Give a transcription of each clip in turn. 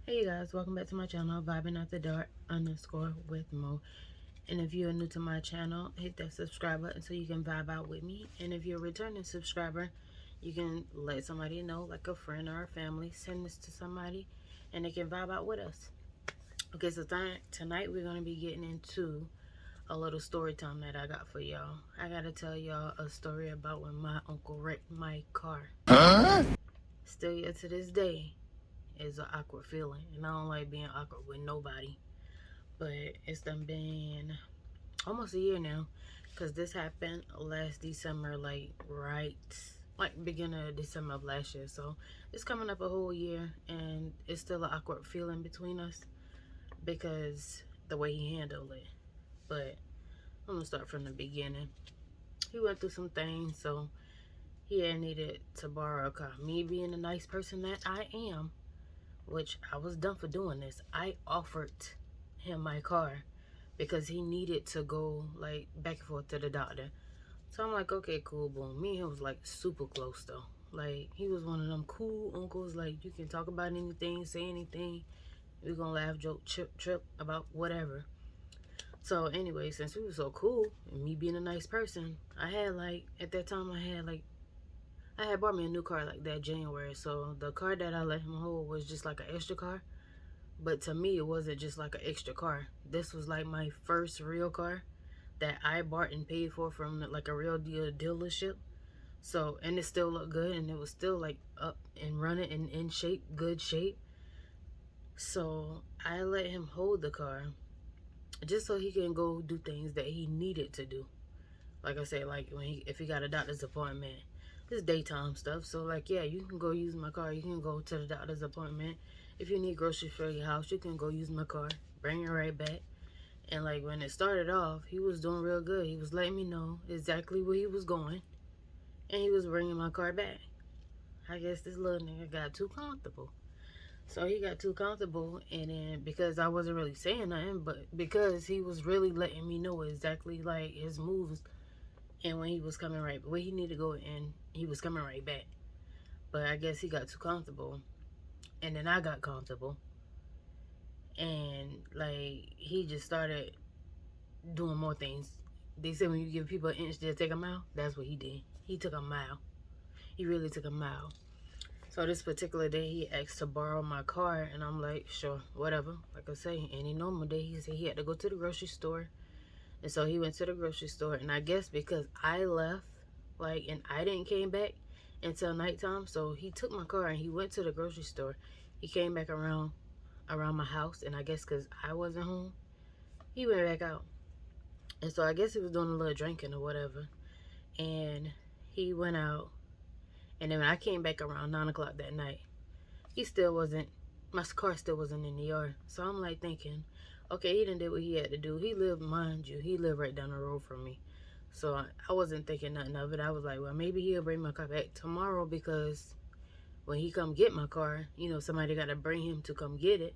Hey you guys, welcome back to my channel, Vibing After Dark _ with Mo. And if you're new to my channel, hit that subscribe button so you can vibe out with me. And if you're a returning subscriber, you can let somebody know, like a friend or a family, send this to somebody and they can vibe out with us. Okay, so tonight we're going to be getting into a little story time that I got for y'all. I got to tell y'all a story about when my uncle wrecked my car. Still yet to this day is an awkward feeling, and I don't like being awkward with nobody. But it's done been almost a year now, because this happened last December, like beginning of December of last year. So it's coming up a whole year, and it's still an awkward feeling between us because the way he handled it. But I'm gonna start from the beginning. He went through some things, so he had needed to borrow a car. Me being the nice person that I am, which I was done for doing this, I offered him my car because he needed to go like back and forth to the doctor. So I'm like, okay, cool, boom. Me and him was like super close though. Like, he was one of them cool uncles, like you can talk about anything, say anything. We're gonna laugh, joke, trip about whatever. So anyway, since we were so cool and me being a nice person, I had like, at that time I had bought me a new car like that January. So the car that I let him hold was just like an extra car. But to me, it wasn't just like an extra car. This was like my first real car that I bought and paid for from like a real deal dealership. So, and it still looked good, and it was still like up and running and in shape, good shape. So I let him hold the car just so he can go do things that he needed to do. Like I said, like if he got a doctor's appointment, this daytime stuff. So like, yeah, you can go use my car. You can go to the doctor's appointment. If you need groceries for your house, you can go use my car. Bring it right back. And like when it started off, he was doing real good. He was letting me know exactly where he was going, and he was bringing my car back. I guess this little nigga got too comfortable. So he got too comfortable, and then because I wasn't really saying nothing, but because he was really letting me know exactly like his moves and when he was coming right, where he needed to go, and he was coming right back. But I guess he got too comfortable, and then I got comfortable, and like he just started doing more things. They say when you give people an inch, they'll take a mile. That's what he did. He took a mile. He really took a mile. So this particular day, he asked to borrow my car, and I'm like, sure, whatever. Like I say, any normal day, he said he had to go to the grocery store. And so he went to the grocery store, and I guess because I left, like, and I didn't came back until nighttime, so he took my car and he went to the grocery store. He came back around my house, and I guess because I wasn't home, he went back out. And so I guess he was doing a little drinking or whatever. And he went out, and then when I came back around 9 o'clock that night, he still wasn't, my car still wasn't in the yard. So I'm like thinking, okay, he done did what he had to do. He lived, mind you, he lived right down the road from me. So I wasn't thinking nothing of it. I was like, well, maybe he'll bring my car back tomorrow, because when he come get my car, you know, somebody got to bring him to come get it.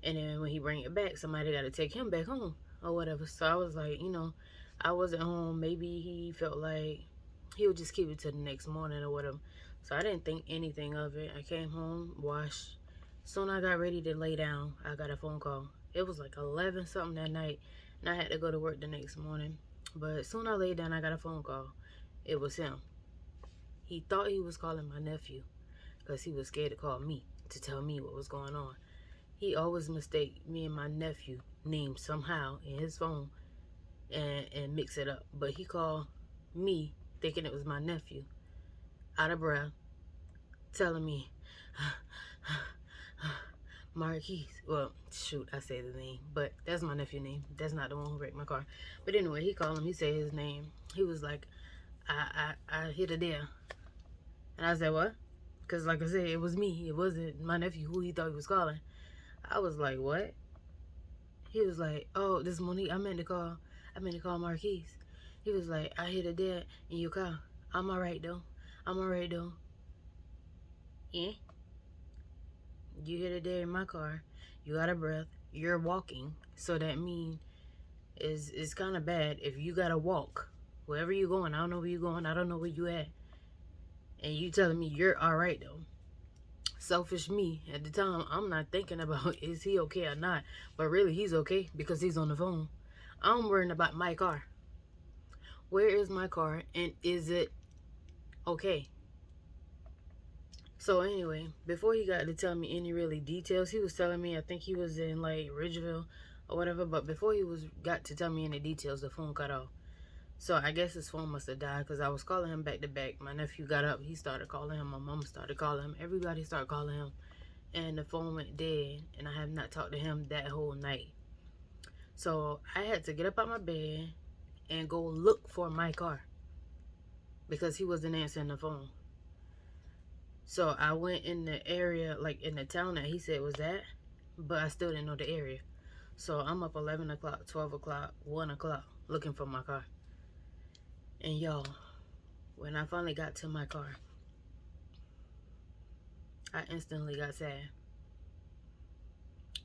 And then when he bring it back, somebody got to take him back home or whatever. So I was like, you know, I wasn't home. Maybe he felt like he would just keep it to the next morning or whatever. So I didn't think anything of it. I came home, washed. Soon I got ready to lay down, I got a phone call. It was like 11 something that night, and I had to go to work the next morning. But soon I laid down, I got a phone call. It was him. He thought he was calling my nephew because he was scared to call me to tell me what was going on. He always mistake me and my nephew name somehow in his phone and mix it up. But he called me thinking it was my nephew, out of breath, telling me, Marquise. Well, shoot, I said the name, but that's my nephew's name. That's not the one who wrecked my car. But anyway, he called him. He said his name. He was like, I hit a deer. And I said, what? Because like I said, it was me. It wasn't my nephew who he thought he was calling. I was like, what? He was like, oh, this morning I meant to call Marquise. He was like, I hit a deer in your car. I'm all right though. Yeah? You hit a deer in my car. You out of breath. You're walking. So that means it's kind of bad if you got to walk. Wherever you're going. I don't know where you're going. I don't know where you at. And you telling me you're all right though. selfish me at the time, I'm not thinking about is he okay or not, but really he's okay because he's on the phone. I'm worrying about my car. Where is my car and is it okay? So anyway, before he got to tell me any really details, he was telling me I think he was in like Ridgeville or whatever, but before he was got to tell me any details, the phone cut off. So I guess his phone must have died because I was calling him back to back. My nephew got up, he started calling him, my mom started calling him, everybody started calling him, and the phone went dead, and I have not talked to him that whole night. So I had to get up out my bed and go look for my car because he wasn't answering the phone. So I went in the area, like in the town that he said was at, but I still didn't know the area. So I'm up 11 o'clock, 12 o'clock, 1 o'clock looking for my car. And y'all, when I finally got to my car, I instantly got sad.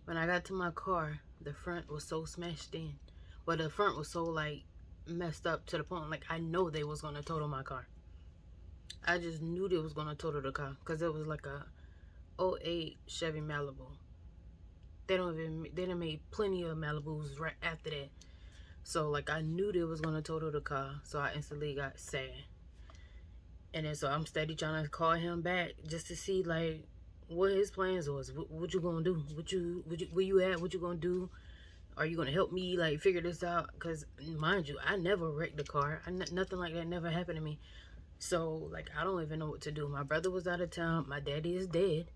When I got to my car, the front was so smashed in. Well, the front was so like messed up to the point like I know they was gonna total my car. I just knew they was gonna total the car because it was like a '08 Chevy Malibu. They done made plenty of Malibus right after that. So like I knew they was gonna total the car, so I instantly got sad. And then so I'm steady trying to call him back just to see like what his plans was. What you gonna do? Where you at? What you gonna do? Are you gonna help me like figure this out? Cause mind you, I never wrecked the car. Nothing like that never happened to me. So like I don't even know what to do. My brother was out of town. My daddy is dead.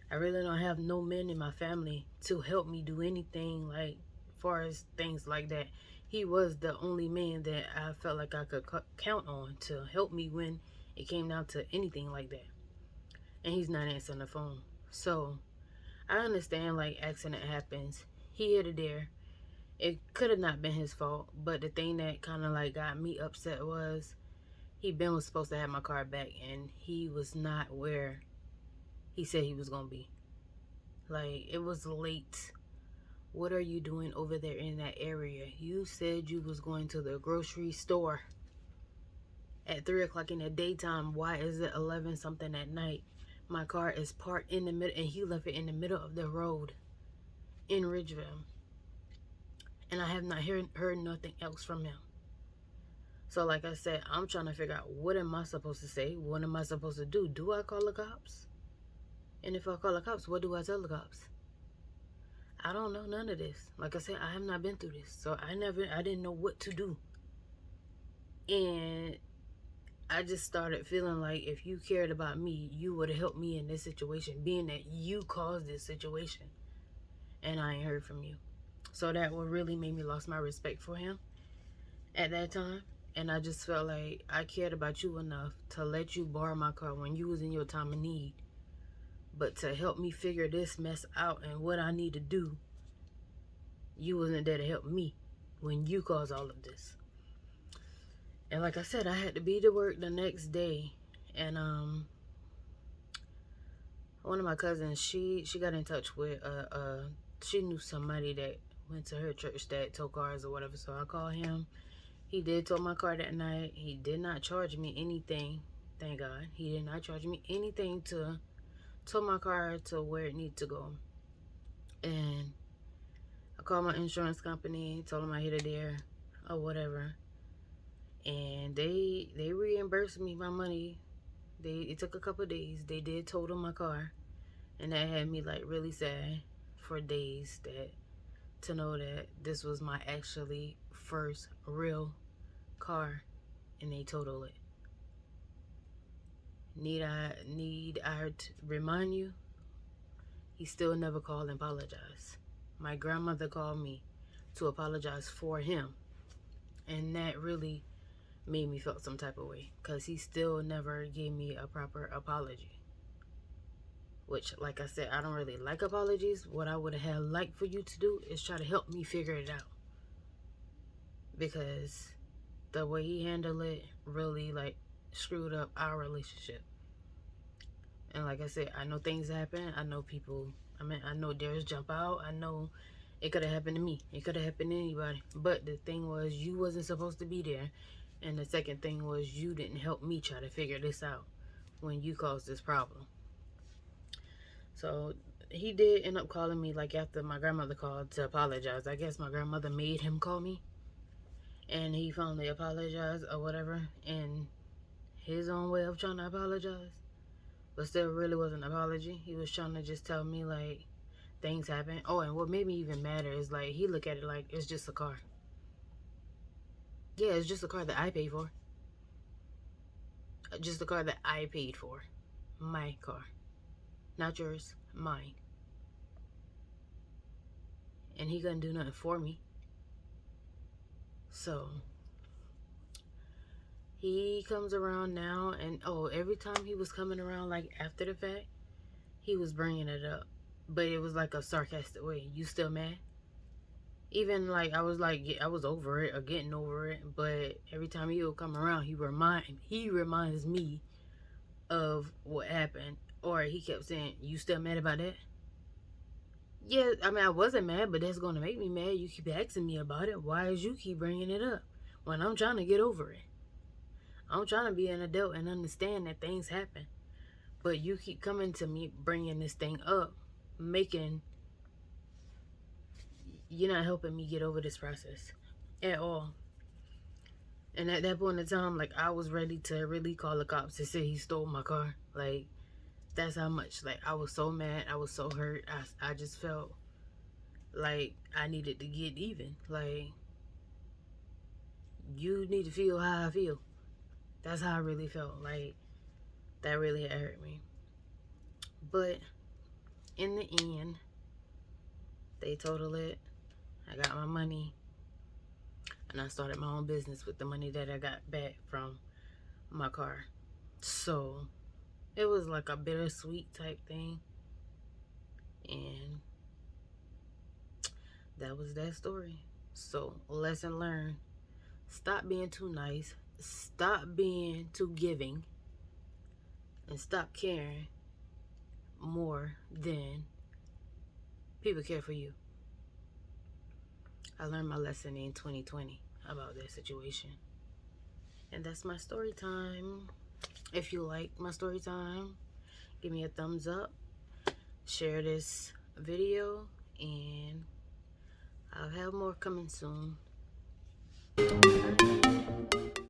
I really don't have no men in my family to help me do anything like far as things like that. He was the only man that I felt like I could count on to help me when it came down to anything like that. And he's not answering the phone. So I understand like accident happens here to there. It could have not been his fault, but the thing that kind of like got me upset was was supposed to have my car back and he was not where he said he was gonna be. Like it was late. What are you doing over there in that area? You said you was going to the grocery store at 3 o'clock in the daytime. Why is it 11 something at night? My car is parked in the middle and he left it in the middle of the road in Ridgeville. And I have not heard nothing else from him. So like I said, I'm trying to figure out what am I supposed to say? What am I supposed to do? Do I call the cops? And if I call the cops, what do I tell the cops? I don't know none of this. Like I said, I have not been through this. So I didn't know what to do. And I just started feeling like if you cared about me, you would have helped me in this situation, being that you caused this situation. And I ain't heard from you. So that what really made me lost my respect for him at that time. And I just felt like I cared about you enough to let you borrow my car when you was in your time of need. But to help me figure this mess out and what I need to do, you wasn't there to help me when you caused all of this. And like I said, I had to be to work the next day. And one of my cousins, she got in touch with she knew somebody that went to her church that tow cars or whatever. So I called him. He did tow my car that night. He did not charge me anything. Thank God. He did not charge me anything to tow my car to where it needs to go. And I called my insurance company, told them I hit it there or whatever. And they reimbursed me my money. It took a couple of days. They did total my car. And that had me like really sad for days to know that this was my actually first real car and they total it. Need I remind you? He still never called and apologized. My grandmother called me to apologize for him. And that really made me feel some type of way because he still never gave me a proper apology. Which, like I said, I don't really like apologies. What I would have liked for you to do is try to help me figure it out. Because the way he handled it really like screwed up our relationship. And like I said, I know things happen. I know people, I know dares jump out. I know it could have happened to me. It could have happened to anybody. But the thing was, you wasn't supposed to be there. And the second thing was, you didn't help me try to figure this out when you caused this problem. So he did end up calling me like after my grandmother called to apologize. I guess my grandmother made him call me, and he finally apologized or whatever in his own way of trying to apologize. But still, really wasn't an apology. He was trying to just tell me like things happen. Oh, and what made me even madder is like he looked at it like it's just a car. Yeah, it's just a car that I paid for. Just a car that I paid for. My car. Not yours, mine. And he couldn't do nothing for me. So he comes around now, and oh, every time he was coming around like after the fact, he was bringing it up. But it was like a sarcastic way. You still mad? Even like I was like I was over it or getting over it, but every time he would come around, he reminds me of what happened. Or he kept saying, "You still mad about that?" Yeah, I mean I wasn't mad, but that's gonna make me mad. You keep asking me about it. Why is you keep bringing it up when I'm trying to get over it? I'm trying to be an adult and understand that things happen, but you keep coming to me bringing this thing up, making you're not helping me get over this process at all. And at that point in time, like I was ready to really call the cops to say he stole my car. Like that's how much. Like I was so mad. I was so hurt. I just felt like I needed to get even. Like you need to feel how I feel. That's how I really felt. Like that really hurt me. But in the end, they totaled it. I got my money, and I started my own business with the money that I got back from my car. So it was like a bittersweet type thing. And that was that story. So, lesson learned. Stop being too nice. Stop being too giving. And stop caring more than people care for you. I learned my lesson in 2020 about that situation. And that's my story time. If you like my story time, give me a thumbs up. Share this video. And I'll have more coming soon. Bye.